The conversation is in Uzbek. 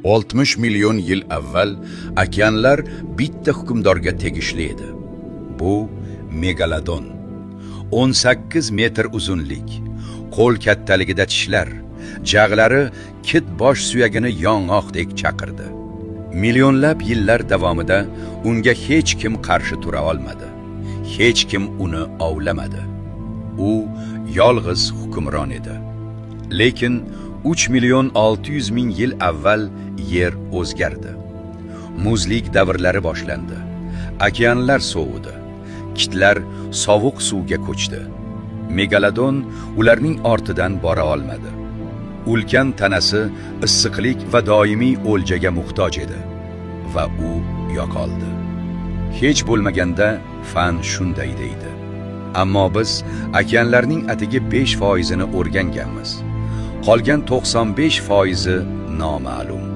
60 million yil avval okeanlar bitta hukmdorga tegishli edi. Bu Megalodon. 18 metr uzunlik, qo'l kattaligida tishlar, jag'lari kit bosh suyagini yong'oqdek chaqirdi. Millionlab yillar davomida unga hech kim qarshi tura olmadi. Hech kim uni ovlamadi. U yolg'iz hukmron edi. Lekin 3.600.000 yil avval yer o'zgardi. Muzlik davrlari boshlandi. Okeanlar sovidi. Kitlar sovuq suvga ko'chdi. Megalodon ularning ortidan bora olmadi. Ulkan tanasi issiqlik va doimiy o'ljaga muhtoj edi va u yo'qoldi. Hech bo'lmaganda fan shunday deydi. Ammo biz okeanlarning atigi 5% ni o'rganganmiz. Qolgan 95% noma'lum.